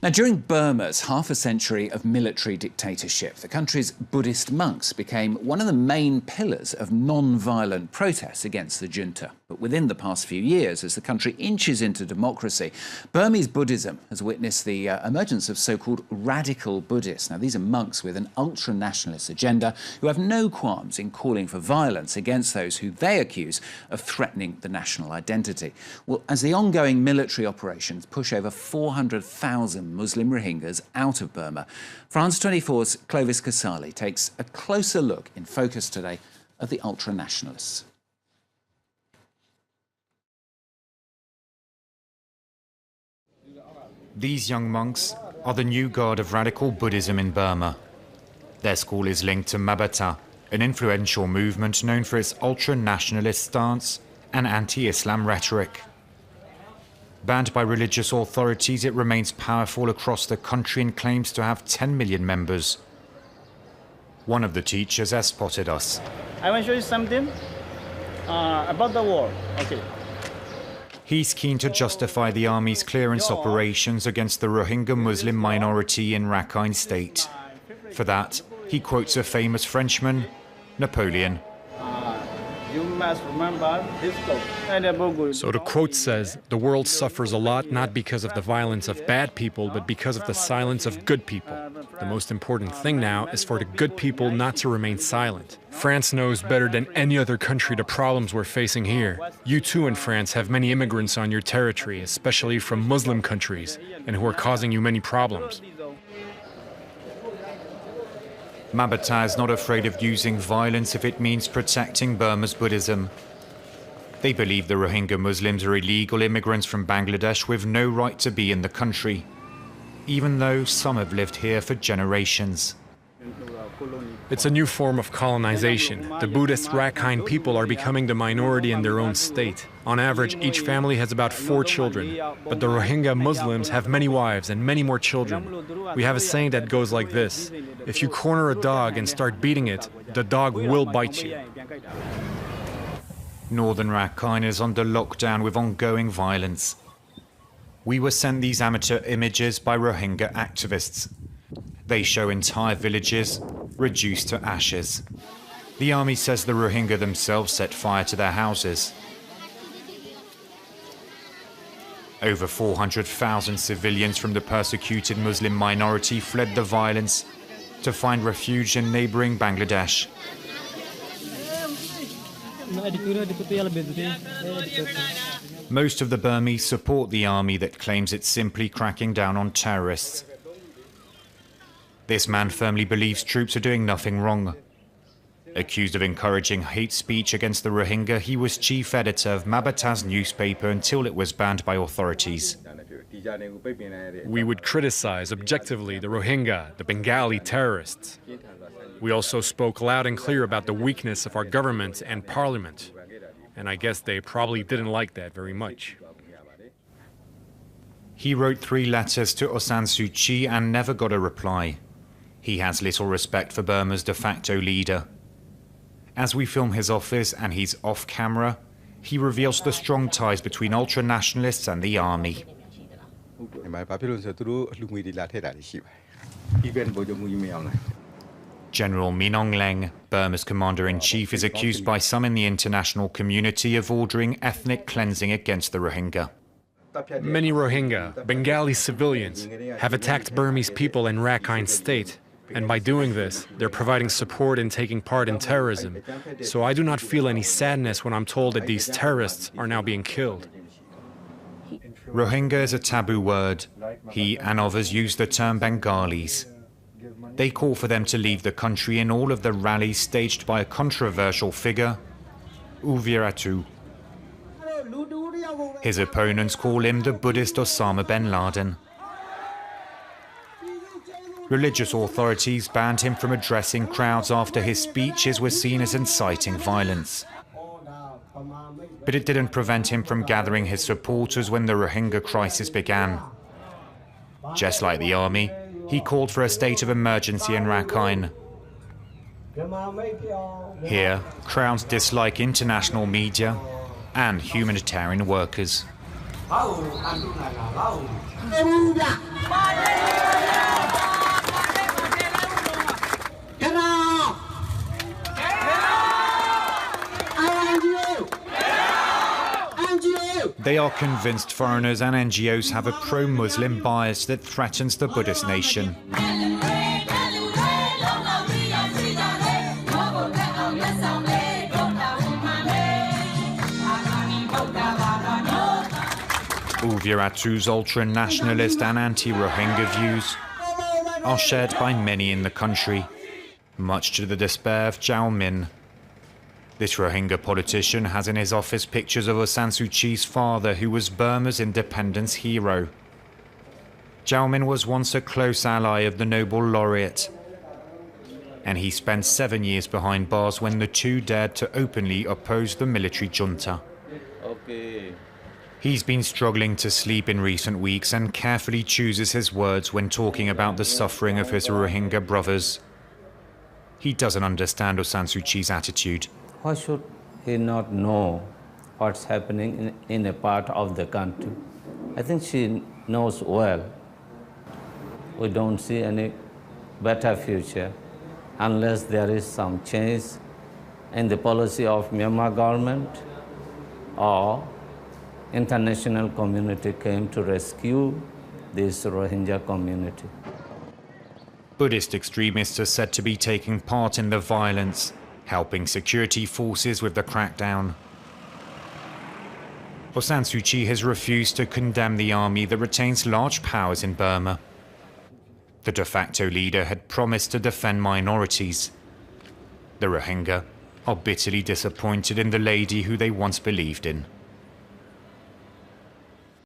Now, during Burma's half a century of military dictatorship, the country's Buddhist monks became one of the main pillars of non-violent protests against the junta. But within the past few years, as the country inches into democracy, Burmese Buddhism has witnessed the emergence of so-called radical Buddhists. Now, these are monks with an ultranationalist agenda who have no qualms in calling for violence against those who they accuse of threatening the national identity. Well, as the ongoing military operations push over 400,000 Muslim Rohingyas out of Burma, France 24's Clovis Casali takes a closer look in Focus today at the ultranationalists. These young monks are the new guard of radical Buddhism in Burma. Their school is linked to Mabata, an influential movement known for its ultra-nationalist stance and anti-Islam rhetoric. Banned by religious authorities, it remains powerful across the country and claims to have 10 million members. One of the teachers has spotted us. I want to show you something about the war. Okay. He's keen to justify the army's clearance operations against the Rohingya Muslim minority in Rakhine State. For that, he quotes a famous Frenchman, Napoleon. You must remember this quote. So the quote says, "The world suffers a lot not because of the violence of bad people, but because of the silence of good people. The most important thing now is for the good people not to remain silent. France knows better than any other country the problems we're facing here. You too in France have many immigrants on your territory, especially from Muslim countries, and who are causing you many problems." Mabata is not afraid of using violence if it means protecting Burma's Buddhism. They believe the Rohingya Muslims are illegal immigrants from Bangladesh with no right to be in the country, even though some have lived here for generations. It's a new form of colonization. The Buddhist Rakhine people are becoming the minority in their own state. On average, each family has about 4 children, but the Rohingya Muslims have many wives and many more children. We have a saying that goes like this: if you corner a dog and start beating it, the dog will bite you. Northern Rakhine is under lockdown with ongoing violence. We were sent these amateur images by Rohingya activists. They show entire villages reduced to ashes. The army says the Rohingya themselves set fire to their houses. Over 400,000 civilians from the persecuted Muslim minority fled the violence to find refuge in neighboring Bangladesh. Most of the Burmese support the army that claims it's simply cracking down on terrorists. This man firmly believes troops are doing nothing wrong. Accused of encouraging hate speech against the Rohingya, he was chief editor of Mabata's newspaper until it was banned by authorities. We would criticize objectively the Rohingya, the Bengali terrorists. We also spoke loud and clear about the weakness of our government and parliament. And I guess they probably didn't like that very much. He wrote 3 letters to Aung San Suu Kyi and never got a reply. He has little respect for Burma's de facto leader. As we film his office and he's off camera, he reveals the strong ties between ultra-nationalists and the army. General Min Aung Hlaing, Burma's commander-in-chief, is accused by some in the international community of ordering ethnic cleansing against the Rohingya. Many Rohingya, Bengali civilians, have attacked Burmese people in Rakhine State. And by doing this, they're providing support and taking part in terrorism. So I do not feel any sadness when I'm told that these terrorists are now being killed. Rohingya is a taboo word. He and others use the term Bengalis. They call for them to leave the country in all of the rallies staged by a controversial figure, Uviratu. His opponents call him the Buddhist Osama bin Laden. Religious authorities banned him from addressing crowds after his speeches were seen as inciting violence. But it didn't prevent him from gathering his supporters when the Rohingya crisis began. Just like the army, he called for a state of emergency in Rakhine. Here, crowds dislike international media and humanitarian workers. They are convinced foreigners and NGOs have a pro-Muslim bias that threatens the Buddhist nation. Uviraatu's ultra-nationalist and anti-Rohingya views are shared by many in the country, much to the despair of Jao Min. This Rohingya politician has in his office pictures of Aung San Suu Kyi's father, who was Burma's independence hero. Jao Min was once a close ally of the Nobel laureate, and he spent 7 years behind bars when the two dared to openly oppose the military junta. He's been struggling to sleep in recent weeks and carefully chooses his words when talking about the suffering of his Rohingya brothers. He doesn't understand Aung San Suu Kyi's attitude. Why should he not know what's happening in a part of the country? I think she knows well. We don't see any better future unless there is some change in the policy of Myanmar government or international community came to rescue this Rohingya community. Buddhist extremists are said to be taking part in the violence, helping security forces with the crackdown. Aung San Suu Kyi has refused to condemn the army that retains large powers in Burma. The de facto leader had promised to defend minorities. The Rohingya are bitterly disappointed in the lady who they once believed in.